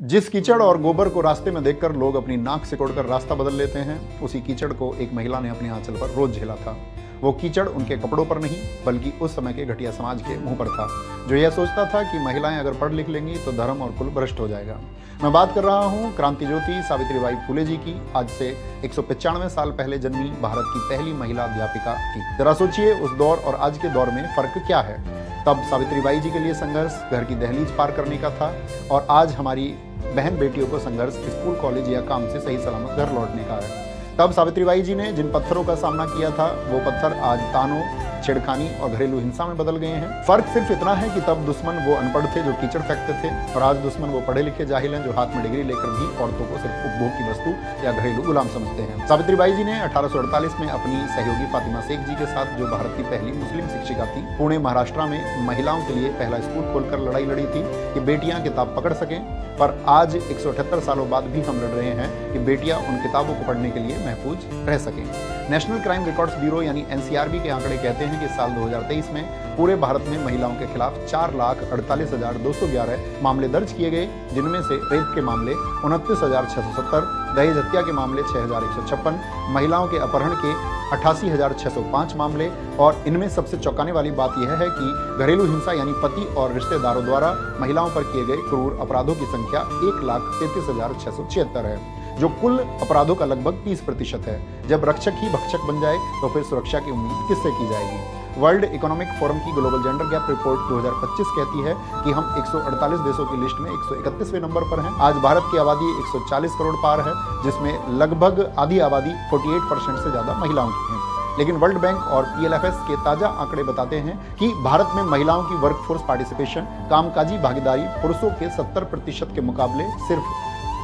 जिस कीचड़ और गोबर को रास्ते में देखकर लोग अपनी नाक सिकोड़कर रास्ता बदल लेते हैं, उसी कीचड़ को एक महिला ने अपने आंचल पर रोज झेला था। वो कीचड़ उनके कपड़ों पर नहीं, बल्कि उस समय के घटिया समाज के मुंह पर था, जो यह सोचता था कि महिलाएं अगर पढ़ लिख लेंगी तो धर्म और कुल भ्रष्ट हो जाएगा। मैं बात कर रहा हूँ क्रांति ज्योति सावित्रीबाई फुले जी की, आज से 195 साल पहले जन्मी भारत की पहली महिला अध्यापिका की। जरा सोचिए, उस दौर और आज के दौर में फर्क क्या है। तब सावित्रीबाई जी के लिए संघर्ष घर की दहलीज पार करने का था, और आज हमारी बहन बेटियों को संघर्ष स्कूल, कॉलेज या काम से सही सलामत घर लौटने का है। तब सावित्रीबाई जी ने जिन पत्थरों का सामना किया था, वो पत्थर आज तानों, छेड़खानी और घरेलू हिंसा में बदल गए हैं। फर्क सिर्फ इतना है कि तब दुश्मन वो अनपढ़ थे जो कीचड़ फेंकते थे, और आज दुश्मन वो पढ़े लिखे जाहिल हैं जो हाथ में डिग्री लेकर भी औरतों को सिर्फ उपभोग की वस्तु या घरेलू गुलाम समझते हैं। सावित्रीबाई जी ने 1848 में अपनी सहयोगी फातिमा शेख जी के साथ, जो भारत की पहली मुस्लिम शिक्षिका थी, पुणे महाराष्ट्र में महिलाओं के लिए पहला स्कूल खोलकर लड़ाई लड़ी थी कि बेटियां किताब पकड़ सकें। पर आज 178 सालों बाद भी हम लड़ रहे हैं कि बेटियां उन किताबों को पढ़ने के लिए महफूज रह सकें। नेशनल क्राइम रिकॉर्ड्स ब्यूरो यानी एनसीआरबी के आंकड़े कहते हैं कि साल 2023 में पूरे भारत में महिलाओं के खिलाफ 4,48,211 मामले दर्ज किए गए, जिनमें से रेप के मामले 29,670, दहेज हत्या के मामले 6,156, महिलाओं के अपहरण के 88,605 मामले, और इनमें सबसे चौंकाने वाली बात यह है कि घरेलू हिंसा यानी पति और रिश्तेदारों द्वारा महिलाओं पर किए गए क्रूर अपराधों की संख्या 1,33,676 है, जो कुल अपराधों का लगभग 30% है। जब रक्षक ही भक्षक बन जाए तो फिर सुरक्षा की उम्मीद किससे की जाएगी। वर्ल्ड इकोनॉमिक फोरम की ग्लोबल जेंडर गैप रिपोर्ट 2025 कहती है कि हम 148 देशों की लिस्ट में 131वें नंबर पर हैं। आज भारत की आबादी 140 करोड़ पार है, जिसमें लगभग आधी आबादी 48% से ज्यादा महिलाओं की है। लेकिन वर्ल्ड बैंक और PLFS के ताजा आंकड़े बताते हैं कि भारत में महिलाओं की वर्कफोर्स पार्टिसिपेशन, कामकाजी भागीदारी पुरुषों के 70% के मुकाबले सिर्फ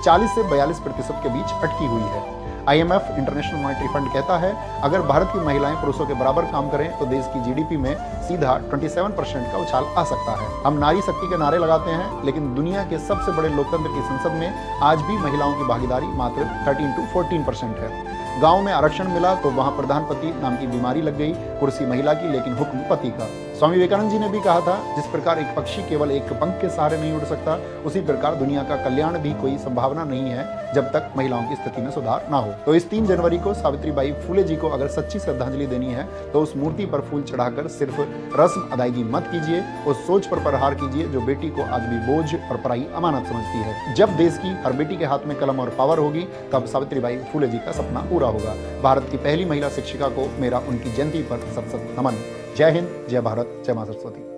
40 से 42% के बीच अटकी हुई है। IMF इंटरनेशनल मॉनेटरी फंड कहता है, अगर भारत की महिलाएं पुरुषों के बराबर काम करें तो देश की GDP में सीधा 27% का उछाल आ सकता है। हम नारी शक्ति के नारे लगाते हैं, लेकिन दुनिया के सबसे बड़े लोकतंत्र की संसद में आज भी महिलाओं की भागीदारी मात्र 13 से 14% है। गांव में आरक्षण मिला तो वहां प्रधानपति नाम की बीमारी लग गई, कुर्सी महिला की लेकिन हुक्म पति का। स्वामी विवेकानंद जी ने भी कहा था, जिस प्रकार एक पक्षी केवल एक पंख के सहारे नहीं उड़ सकता, उसी प्रकार दुनिया का कल्याण भी कोई संभावना नहीं है जब तक महिलाओं की स्थिति में सुधार ना हो। तो इस 3 जनवरी को सावित्रीबाई फुले जी को अगर सच्ची श्रद्धांजलि देनी है तो उस मूर्ति पर फूल चढ़ाकर सिर्फ रस्म अदायगी मत कीजिए, उस सोच पर प्रहार कीजिए जो बेटी को आज भी बोझ और पराई अमानत समझती है। जब देश की हर बेटी के हाथ में कलम और पावर होगी, तब सावित्रीबाई फुले जी का सपना पूरा होगा। भारत की पहली महिला शिक्षिका को मेरा उनकी जयंती पर सत सत नमन। जय हिंद, जय भारत, जय मां सरस्वती।